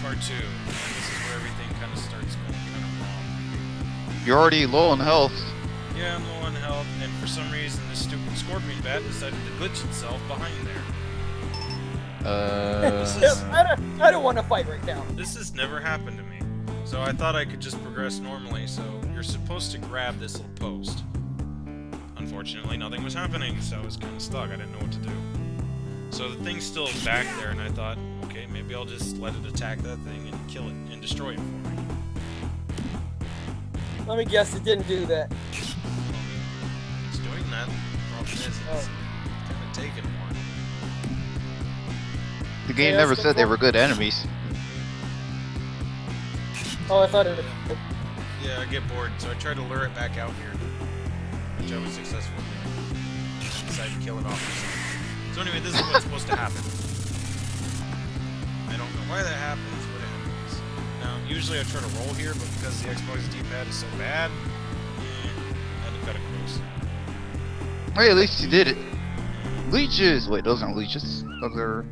far too. And this is where everything kind of starts going kind of wrong. You're already low on health. Yeah, I'm low on health, and for some reason this stupid scorpion bat decided to glitch itself behind there. I don't want to fight right now. This has never happened to me. So I thought I could just progress normally, so you're supposed to grab this little post. Unfortunately, nothing was happening, so I was kind of stuck. I didn't know what to do. So the thing's still back there, and I thought, okay, maybe I'll just let it attack that thing and kill it and destroy it for me. Let me guess, it didn't do that. It's doing that. The problem is it's kind of taking one. The game never said they were good enemies. Oh, I thought it. Yeah, I get bored, so I tried to lure it back out here, which I was successful in. I decided to kill it off myself. So anyway, this is what's supposed to happen. I don't know why that happens, but it happens. Now, usually I try to roll here, but because the Xbox D-pad is so bad, I had to cut it close. Hey, at least you did it. Leeches! Wait, those aren't leeches. Those are...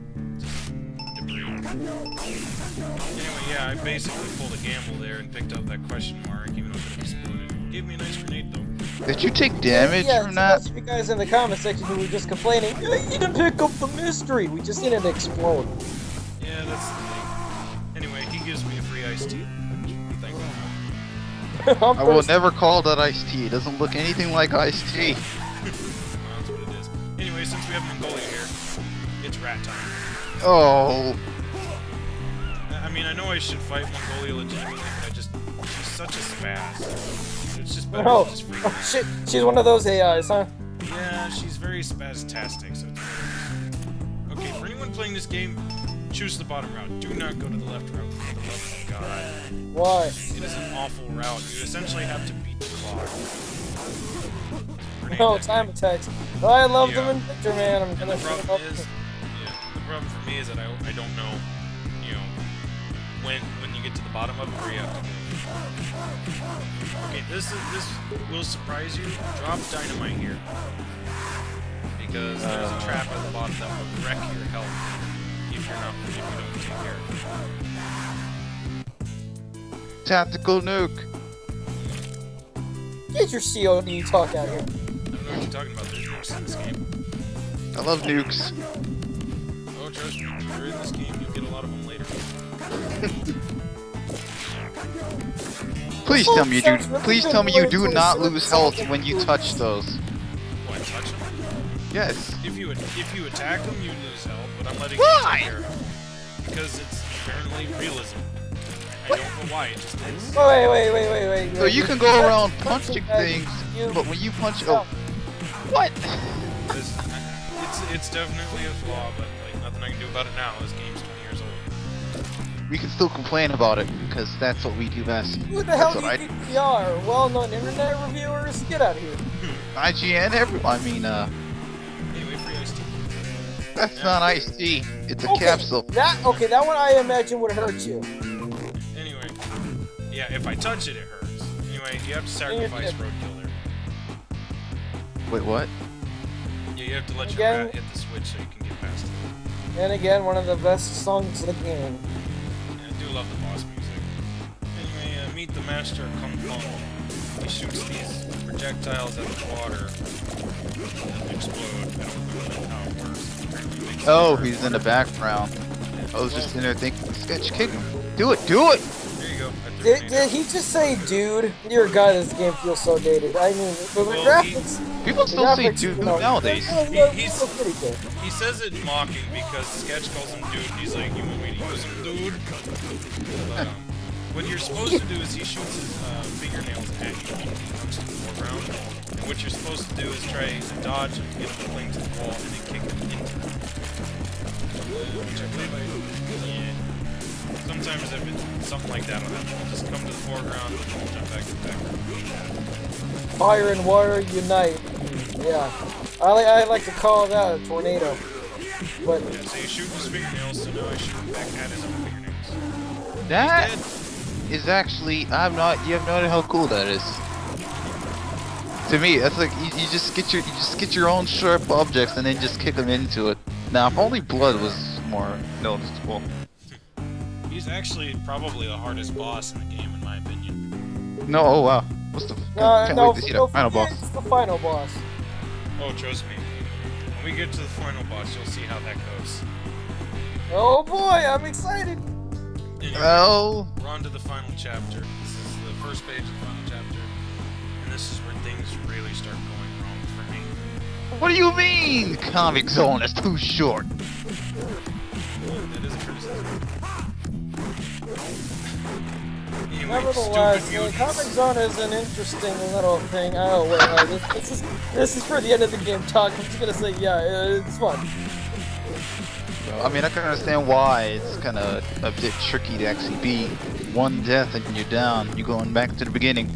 Anyway, yeah, I basically pulled a gamble there and picked up that question mark, even though it exploded. Gave me a nice grenade, though. Did you take damage from that? Most of you guys in the comment section who were just complaining, you didn't pick up the mystery. We just didn't explode. Yeah, that's the thing. Anyway, he gives me a free iced tea. Thank you. I will never call that iced tea. It doesn't look anything like iced tea. Well, that's what it is. Anyway, since we have Mongolia here, it's rat time. Oh. I mean, I know I should fight Mongolia legitimately, but she's such a spaz. It's just better to just freak her out. She's one of those AIs, huh? Yeah, she's very spastastic, so it's okay, for anyone playing this game, choose the bottom route. Do not go to the left route. For the love of God. Why? It is an awful route. You essentially have to beat the clock. No, time attacks. Oh, I love them in Yeah. Victor, man. I'm gonna The shut problem up. is, the problem for me is that I don't know, you know, when you get to the bottom of it where you have to go. Okay, this will surprise you. Drop dynamite here, because there's a trap at the bottom that will wreck your health if you don't take care of it. Tactical nuke. Get your COD talk out here. I don't know what you're talking about. There's nukes in this game. I love nukes. Oh, trust me, if you're in this game, you'll get a lot of them later. Please tell me you do. Please tell me you do not lose health when you touch those. What, touch them? Yes. If you attack them, you lose health, but I'm letting Why? you take care of them. Because it's apparently realism. I don't know why, it just is. Oh, wait. So you can go around punching things, but when you punch, oh, what? It's definitely a flaw, but like nothing I can do about it now. This game's 20 years old. We can still complain about it because that's what we do best. Who the hell That's do what you think we are? Well-known internet reviewers? Get out of here. IGN, I mean, Anyway, free iced tea. that's not iced tea. It's a Okay, capsule. that one I imagine would hurt you. Anyway, yeah, if I touch it, it hurts. Anyway, you have to sacrifice roadkill there. Wait, what? Yeah, you have to let your Again? rat hit the switch so you can get past it. And again, one of the best songs in the game. Yeah, I do love the boss music. Anyway, meet the master of Kung Fu. He shoots these projectiles at the water that explode. I don't know how it works. Apparently it makes Oh, it he's in the background. Yeah, I was just well, in there thinking, Sketch, kick him. Do it, do it! there you go. I Did he just say dude? Dear God, this game feels so dated. I mean, the Well, graphics... People the still say graphics, dude you know, nowadays. He's- so pretty good. He says it mocking because Sketch calls him dude. He's like, you want me to use him, dude? But, what you're supposed to do is he shoots his fingernails at you when he comes to the foreground. And what you're supposed to do is try to dodge him, get him to cling to the wall, and then kick him into it. Which I believe yeah. Sometimes if it's something like that, I'll just come to the foreground and I'll jump back to the background. Fire and water unite. Yeah. I like to call that a tornado. But Yeah, so you shoot his fingernails, so now I shoot him back at his own fingernails. That He's is actually, you have no idea how cool that is. To me, that's like, you just get your own sharp objects and then just kick them into it. Now, if only blood was more noticeable. He's actually probably the hardest boss in the game, in my opinion. No, oh wow. What's the? Can't No, wait to see the final boss. It's the final boss. Oh, trust me. When we get to the final boss, you'll see how that goes. Oh boy, I'm excited. Anyway, Well, we're on to the final chapter. This is the first page of the final chapter. And this is where things really start going wrong for me. what do you mean? Comic Zone is too short. That is a criticism. Anyway, Nevertheless, stupid mutants. Comic Zone is an interesting little thing. Oh wait, this is for the end of the game talk. I'm just gonna say, yeah, it's fun. I mean, I can understand why it's kind of a bit tricky to actually be one death and you're down. You're going back to the beginning.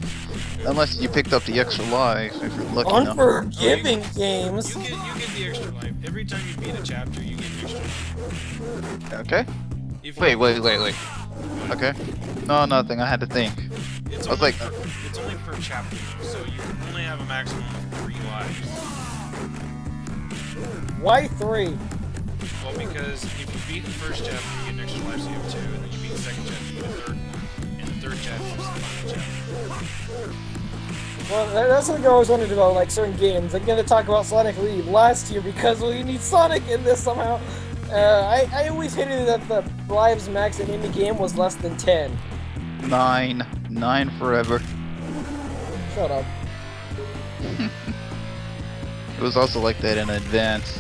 Unless you picked up the extra life, if you're lucky enough. Unforgiving games. You get the extra life. Every time you beat a chapter, you get an extra life. Okay. If Wait. you- Okay. No, nothing. I had to think. It's I was only like, it's only per chapter, so you only have a maximum of 3 lives. Why 3? Well, because if you beat the first chapter, you get an extra life, so you have 2, and then you beat the second chapter, you get a third one, and the third chapter is the final chapter. Well, that's something I always wondered about, like, certain games. I'm gonna talk about Sonic Lead last year because we need Sonic in this somehow. I always hated that the lives max in any game was less than 10. 9 forever. Shut up. It was also like that in Advance.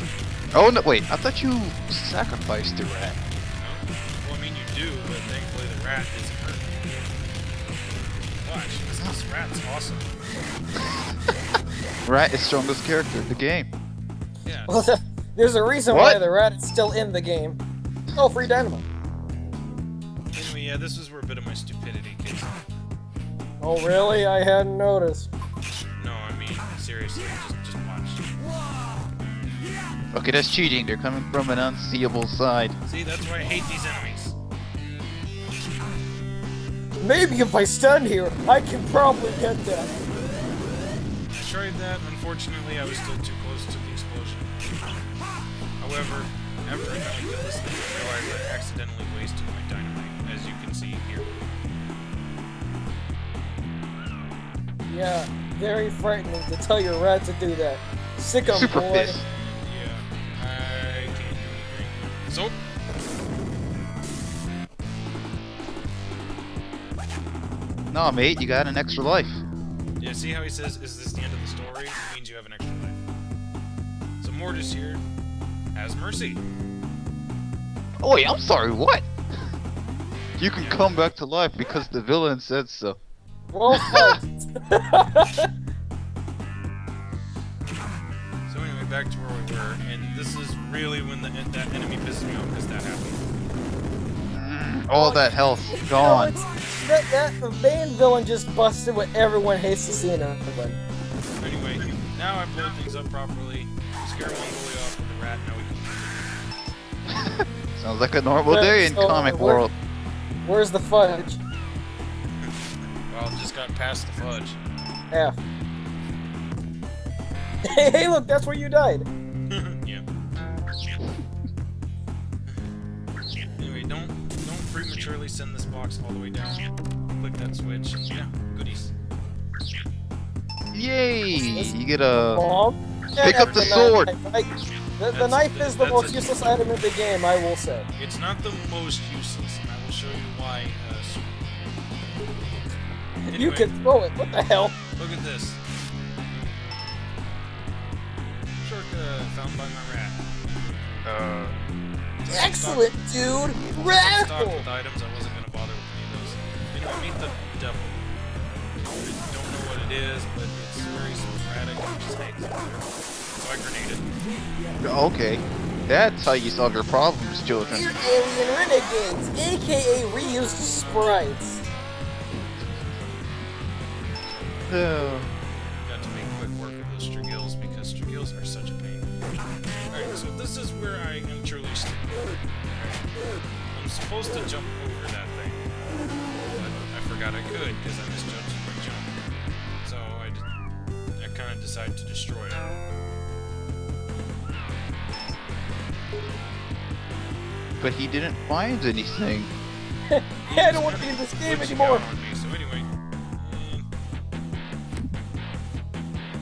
Oh no! Wait, I thought you sacrificed the rat. No? Well, I mean, you do, but thankfully the rat isn't hurt. Watch, this rat's awesome. Rat is strongest character in the game. Yeah. Well, there's a reason What? why the rat is still in the game. Oh, free dynamite. Anyway, yeah, this is where a bit of my stupidity kicks in. Oh, really? I hadn't noticed. No, I mean, seriously, just watch. Okay, that's cheating. They're coming from an unseeable side. See, that's why I hate these enemies. Maybe if I stand here, I can probably get that. I tried that, unfortunately I was still too close to the explosion. However, after I got to kill this thing, I realized I accidentally wasted my dynamite, as you can see here. Yeah, very frightening to tell your rat to do that. Sick 'em, Super boy. pissed. Yeah, I can't do anything. So, No, mate, you got an extra life. yeah, see how he says, is this the end of the story? It means you have an extra life. So Mortis here has mercy. Oh wait, I'm sorry. What? You can come back to life because the villain said so. Well fought. So anyway, back to where we were, and this is really when that enemy pisses me off because that happened. All that health gone. The main villain just busted what everyone hates to see in everyone. Anyway, now I blow things up properly, scare one bully off with the rat, now we can Sounds like a normal day in So, comic world. Where's the fudge? well, just got past the fudge. F. Hey, look, that's where you died. Yeah. Anyway, don't prematurely send this box all the way down. Click that switch. Yeah, goodies. Yay! You get a Mom? pick up the sword. The knife is the that's most a- useless item in the game, I will say. It's not the most useless, and I will show you why. You Anyway, can throw it. What the hell? look at this. Shark found by my rat. Excellent, dude. Stocked Radical. with items, I wasn't gonna bother with any of those. Anyway, meet the devil. I don't know what it is, but it's very sporadic and just hangs out there. So I grenaded. Okay. That's how you solve your problems, children. We're alien renegades, aka reused sprites. Oh. Got to make quick work of those Strigils because Strigils are such a pain. Alright, so this is where I am truly stupid. I'm supposed to jump over that thing, but I forgot I could because I misjudged my jump. So I kind of decided to destroy it. But he didn't find anything. I don't want to be in this game glitching anymore. out on me, so anyway.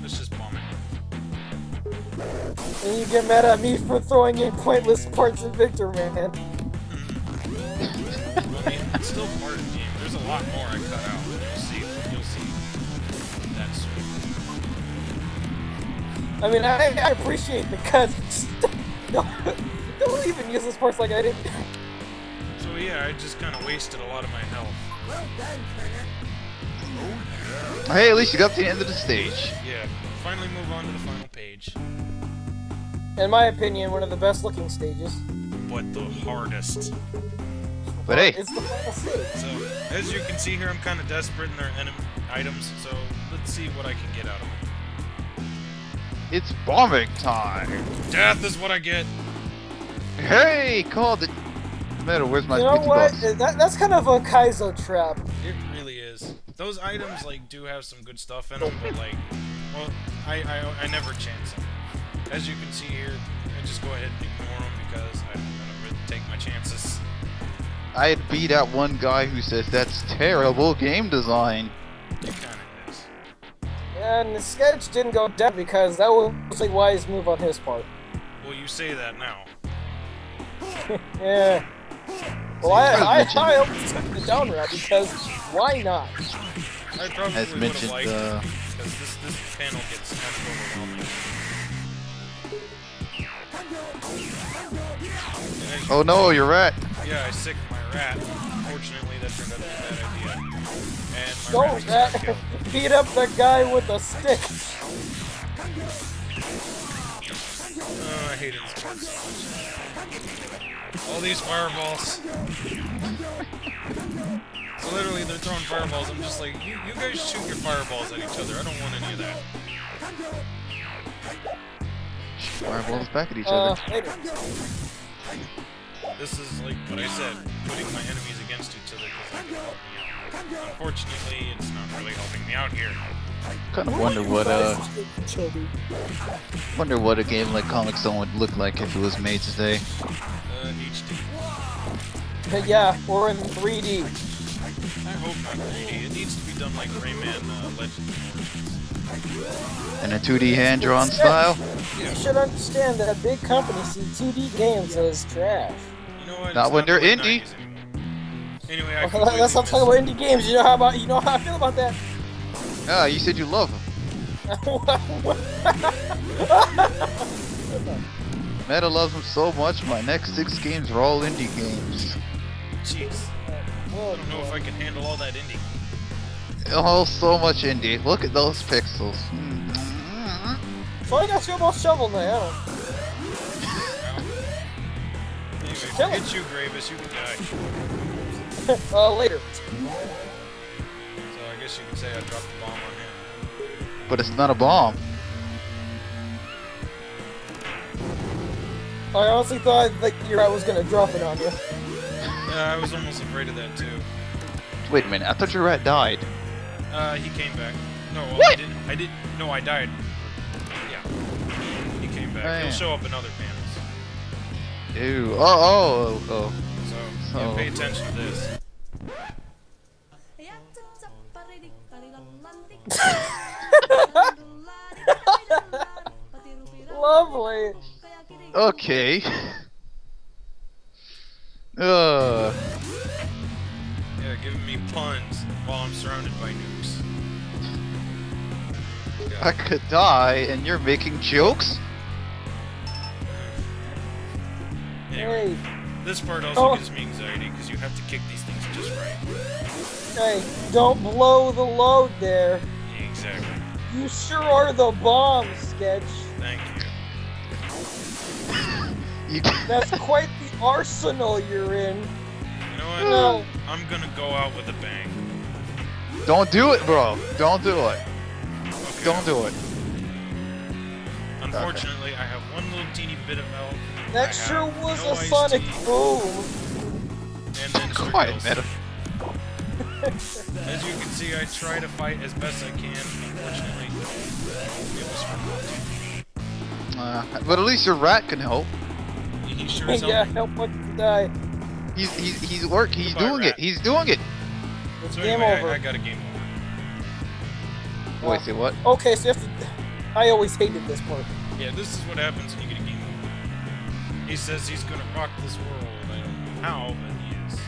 Let's just bomb it. And you get mad at me for throwing in pointless parts in Victor, man. Well, I mean, it's still part of the game. There's a lot more I cut out. You'll see. You'll see. That's true. I mean, I appreciate the cuts. Don't even use those parts like I did. So yeah, I just kind of wasted a lot of my health. Hey, at least you got to the end of the stage. Yeah, finally move on to the final page. In my opinion, one of the best looking stages. But the hardest. But hey, It's the final stage. So, as you can see here, I'm kind of desperate in their enemy items, so let's see what I can get out of them. it's bombing time. Death is what I get! Hey, called it. Meta, where's my You know 50 what? bucks? That's kind of a Kaizo trap. It really is. Those items, like, do have some good stuff in them, but, like, well, I never chance them. As you can see here, I just go ahead and ignore them because I don't want to really take my chances. I had beat out one guy who says that's terrible game design. It kind of is. And the sketch didn't go down because that was a wise move on his part. Well, you say that now. Yeah. Well, I almost took the down route because why not? I probably As would have mentioned, liked it because this panel gets kind of overwhelming. And Oh no, you're right. yeah, I sicked my rat. Unfortunately, that turned out to be a bad idea. And my Go, rat just got Rat. killed. Beat up the guy with a stick. Oh, I hated this part so much. All these fireballs. So literally, they're throwing fireballs. I'm just like, you guys shoot your fireballs at each other. I don't want any of that. Fireballs back at each other. Later. This is like what I said, putting my enemies against each other because I can help me out. Unfortunately, it's not really helping me out here. Kind of wonder what a game like COMIC ZONE would look like if it was made today. HD. Yeah, or in 3D. I hope not 3D. It needs to be done like Rayman Legends. In a 2D hand-drawn style? You should understand that big companies see 2D games as trash. You know what? Not It's when they're really indie. 90s anymore. Anyway, I Well, that's what I'm talking about indie games. You know how I feel about that. Ah, you said you love them. Meta loves them so much, my next 6 games are all indie games. Jeez. I don't know if I can handle all that indie. Oh, so much indie. Look at those pixels. So I got you about Shovel Knight. Anyway, Kill him. forget you, Gravis. You can die. Later. So I guess you could say I dropped the bomb on him. But it's not a bomb. I honestly thought that your rat was gonna drop it on you. Yeah, I was almost afraid of that too. Wait a minute, I thought your rat died. He came back. No, well, What? I didn't. No, I died. Yeah. He came back. Oh, He'll yeah. show up in other panels. Ew. Oh. So, yeah, pay attention to this. Lovely. Okay. Yeah, giving me puns while I'm surrounded by nukes. I could die and you're making jokes? Anyway, Hey, this part also gives me anxiety because you have to kick these things just right. hey, don't blow the load there. Exactly. You sure are the bomb, Sketch. Thank you. That's quite the arsenal you're in. You know what? No. I'm gonna go out with a bang. Don't do it, bro. Don't do it. Okay. Don't do it. Unfortunately, I have one little teeny bit of health. That I sure have was no a iced sonic tea, boom. And then Quiet, Striggles. Meta. As you can see, I try to fight as best I can. Unfortunately, it was hard. But at least your rat can help. He sure as hell. Yeah, help one to die. He's Goodbye, doing rat. it. He's doing it. It's So game anyway, over. I got a game over. Wait, say what? Okay, so you have to. I always hated this part. Yeah, this is what happens when you get a game over. He says he's gonna rock this world. I don't know how, but he is.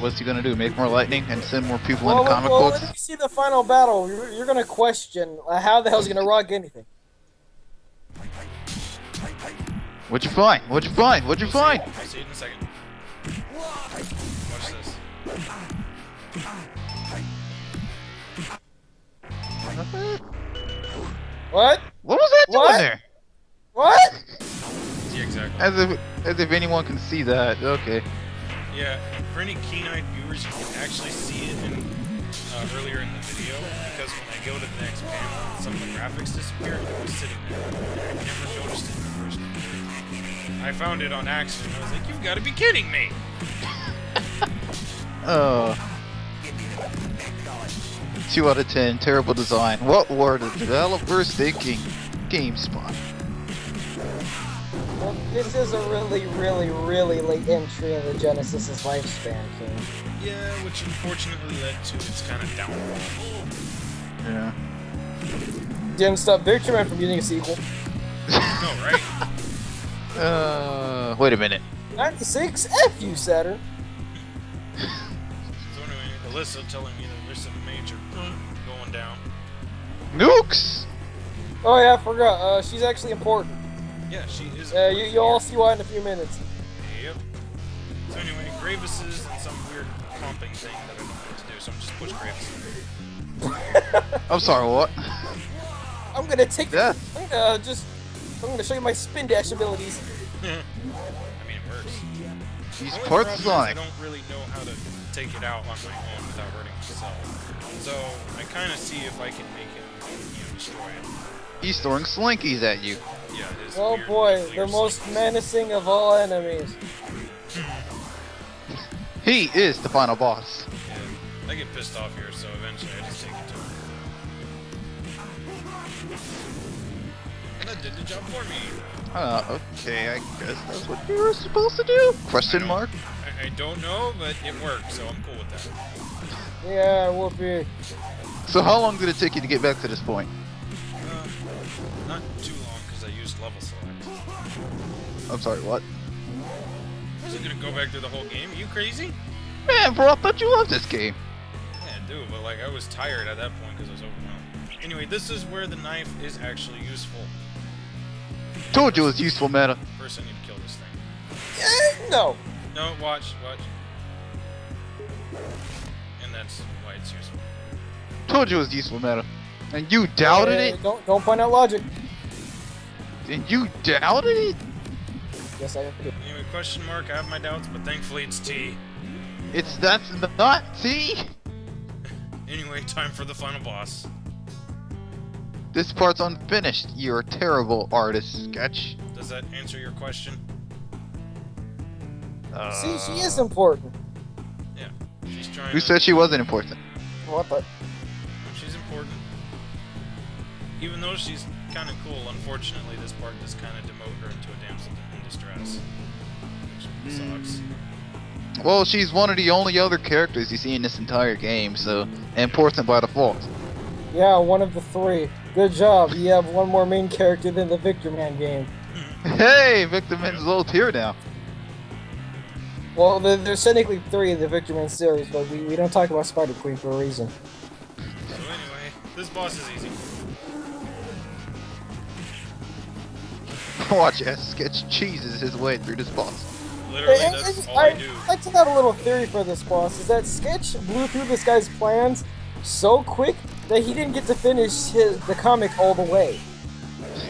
What's he gonna do? Make more lightning and send more people Well, into comic when books? you see the final battle, you're gonna question how the hell's he gonna rock anything. What'd you find? What'd you find? What'd you We'll find? see. I'll see it in a second. Watch this. What? What was that doing What? there? What? Yeah, exactly. As if anyone can see that. Okay. Yeah, for any keen-eyed viewers, you can actually see it earlier in the video, because when I go to the next panel, some of the graphics disappear, and it was sitting there. I never noticed it in the first place. I found it on accident, I was like, you've got to be kidding me! Oh. 2 out of 10. Terrible design. What were the developers thinking? GameSpot. Well, this is a really, really, really late entry in the Genesis's lifespan, King. Yeah, which unfortunately led to its kind of downfall. Yeah. Didn't stop Victor Man from getting a sequel. No, right? Wait a minute. 96? F you, Saturn. So anyway, Alyssa telling me that there's some major going down. Nukes! Oh yeah, I forgot. She's actually important. Yeah, she is. You'll all see why in a few minutes. Yep. So anyway, Gravis is in some weird comping thing that I don't know what to do, so I'm just push Gravis. I'm sorry, what? I'm gonna take Yeah. I'm gonna show you my spin dash abilities. I mean, it works. He's The only part problem is Sonic. I don't really know how to take it out on my own without hurting myself. So I kind of see if I can make him, destroy it. He's throwing slinkies at you. Yeah, his Oh weird boy, nuclear the most slices. menacing of all enemies. He is the final boss. Yeah, I get pissed off here, so eventually I just take it to him. And that did the job for me. Okay, I guess that's what you were supposed to do? Question mark? I don't know, but it worked, so I'm cool with that. Yeah, whoopee. So how long did it take you to get back to this point? Not too long, because I used level select. I'm sorry, what? I wasn't gonna go back through the whole game. Are you crazy? Man, bro, I thought you loved this game. Yeah, I do, but I was tired at that point because I was overwhelmed. Anyway, this is where the knife is actually useful. Told you it was useful meta. First, I need to kill this thing. No. No, watch. And that's why it's useful. Told you it was useful meta. And you doubted it? Don't point out logic. And you doubted it? Yes, I do. Anyway, question mark. I have my doubts, but thankfully it's T. That's not T. Anyway, time for the final boss. This part's unfinished. You're a terrible artist, Sketch. Does that answer your question? See, she is important. Yeah. She's trying. Who said she wasn't important? What the? She's important. Even though she's kind of cool, unfortunately, this part does kind of demote her into a damsel in distress. Which sucks. Well, she's one of the only other characters you see in this entire game, so important by default. Yeah, one of the 3. Good job. You have one more main character than the Victor Man game. Hey, Victor Man's low tier now. Well, there's technically 3 in the Victor Man series, but we don't talk about Spider Queen for a reason. So anyway, this boss is easy. Watch as Sketch cheeses his way through this boss. Literally, that's all I do. I'd like to have a little theory for this boss, is that Sketch blew through this guy's plans so quick that he didn't get to finish the comic all the way.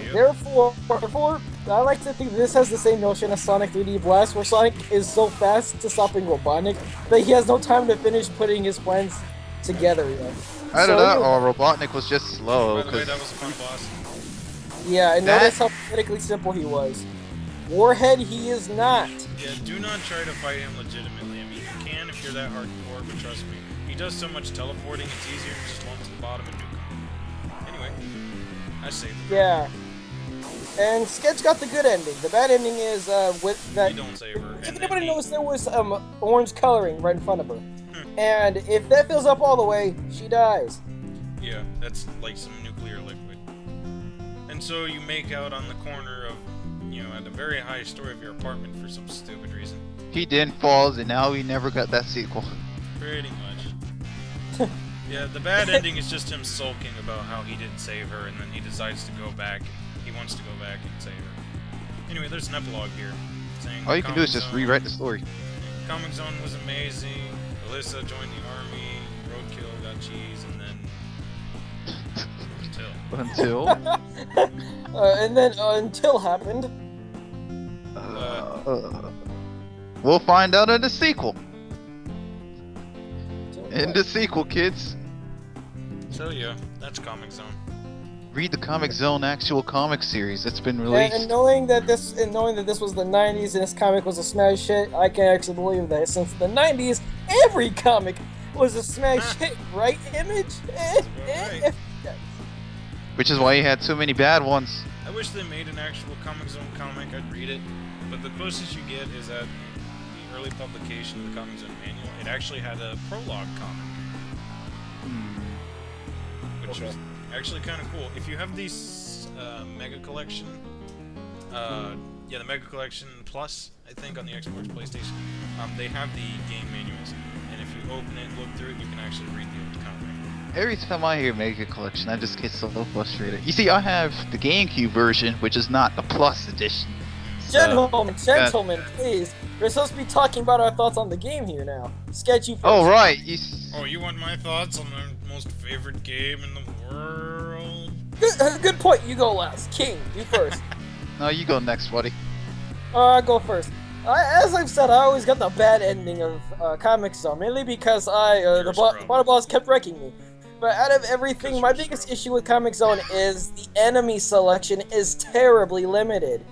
Yep. Therefore, I like to think this has the same notion as Sonic 3D Blast, where Sonic is so fast to stopping Robotnik that he has no time to finish putting his plans together yet. Either So, that you know, or Robotnik was just slow. By the way, 'Cause that was a fun boss. yeah, and that- notice how pathetically simple he was. Warhead, he is not. Yeah, do not try to fight him legitimately. I mean, you can if you're that hardcore, but trust me, he does so much teleporting, it's easier to just lump to the bottom and nuke him. Anyway, I saved him. Yeah. And Sketch got the good ending. The bad ending is with that. You don't save her. If and anybody then knows, there was orange coloring right in front of her, and if that fills up all the way, she dies. Yeah, that's like some nuclear liquid. And so you make out on the corner of, you know, at the very high story of your apartment for some stupid reason. He then falls, and now he never got that sequel. Pretty much. Yeah, the bad ending is just him sulking about how he didn't save her, and then he decides to go back. He wants to go back and save her. Anyway, there's an epilogue here saying All you can do is Comic just Zone- rewrite the story. Comic Zone was amazing. Alyssa joined the army. Roadkill got cheese, and then until. And then until happened. We'll find out in the sequel. Until In what? the sequel, kids. So yeah, that's Comic Zone. Read the Comic Zone actual comic series that's been And released. knowing that this was the 90s and this comic was a smash hit, I can actually believe that. Since the 90s, every comic was a smash hit, right? Image. right. Which is why you had so many bad ones. I wish they made an actual Comic Zone comic. I'd read it, but the closest you get is at the early publication of the Comic Zone manual. It actually had a prologue comic, which was actually kind of cool. If you have these Mega Collection, yeah, the Mega Collection Plus, I think on the Xbox, PlayStation, they have the game manuals, and if you open it, look through it, you can actually read the comic. Every time I hear Mega Collection, I just get so frustrated. You see, I have the GameCube version, which is not the Plus edition. Gentlemen, please. We're supposed to be talking about our thoughts on the game here now. Sketchy first. Oh, right. Oh, you want my thoughts on the most favorite game in the world? Good point. You go last. King, you first. No, you go next, buddy. I'll go first. As I've said, I always got the bad ending of Comic Zone, mainly because the bottom boss kept wrecking me. But out of everything, my biggest issue with Comic Zone is the enemy selection is terribly limited.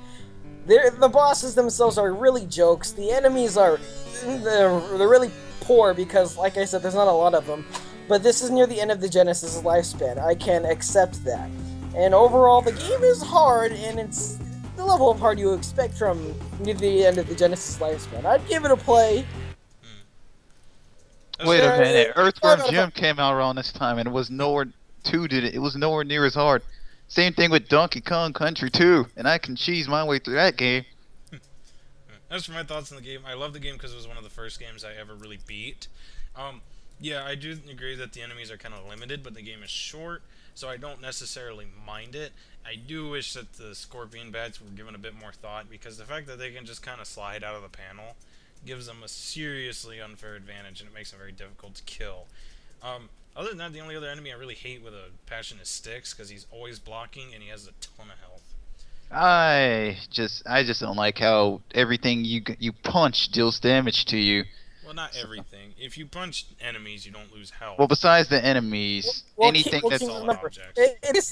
The bosses themselves are really jokes. The enemies are they're really poor because, like I said, there's not a lot of them. But this is near the end of the Genesis lifespan. I can accept that. And overall, the game is hard, and it's the level of hard you expect from near the end of the Genesis lifespan. I'd give it a play. Wait a Yeah, minute. yeah. Earthworm Jim came out around this time, and it was nowhere. 2 did it. It was nowhere near as hard. Same thing with Donkey Kong Country 2, and I can cheese my way through that game. As for my thoughts on the game, I love the game because it was one of the first games I ever really beat. Yeah, I do agree that the enemies are kind of limited, but the game is short, so I don't necessarily mind it. I do wish that the scorpion bats were given a bit more thought, because the fact that they can just kind of slide out of the panel gives them a seriously unfair advantage, and it makes them very difficult to kill. Other than that, the only other enemy I really hate with a passion is Styx, because he's always blocking, and he has a ton of health. I just don't like how everything you punch deals damage to you. Well, not everything. If you punch enemies, you don't lose health. Well, besides the enemies, anything King, that's remember, objects.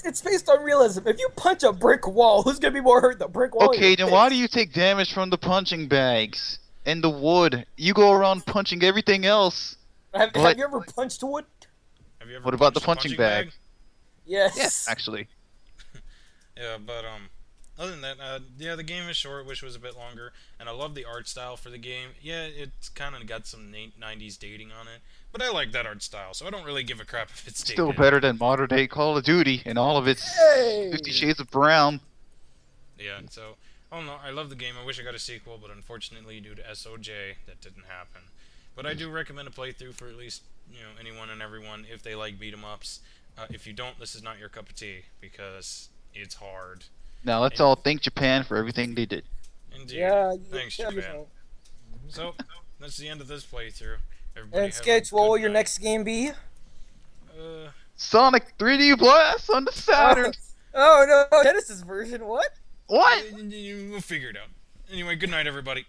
it's based on realism. If you punch a brick wall, who's gonna be more hurt, the brick wall? or okay. your Then fist? why do you take damage from the punching bags and the wood? You go around punching everything else. Have you ever punched wood? Have you ever What about the punched a punching bag? Yes. Yes, actually. Yeah, but other than that, yeah, the game is short. Wish it was a bit longer, and I love the art style for the game. Yeah, it's kind of got some 90s dating on it, but I like that art style, so I don't really give a crap if it's dated. Still better than modern day Call of Duty and all of its Hey! 50 Shades of Brown. Yeah, so I don't know. I love the game. I wish I got a sequel, but unfortunately, due to SOJ, that didn't happen. But I do recommend a playthrough for at least anyone and everyone if they like beat 'em ups. If you don't, this is not your cup of tea because it's hard. Now let's all thank Japan for everything they did. Indeed. Yeah. Thanks, yeah, Japan. So that's the end of this playthrough. Everybody And have a Sketch, what good will your night. next game be? Sonic 3D Blast on the Saturn. Oh no, Genesis version. What? What? We'll figure it out. Anyway, good night, everybody.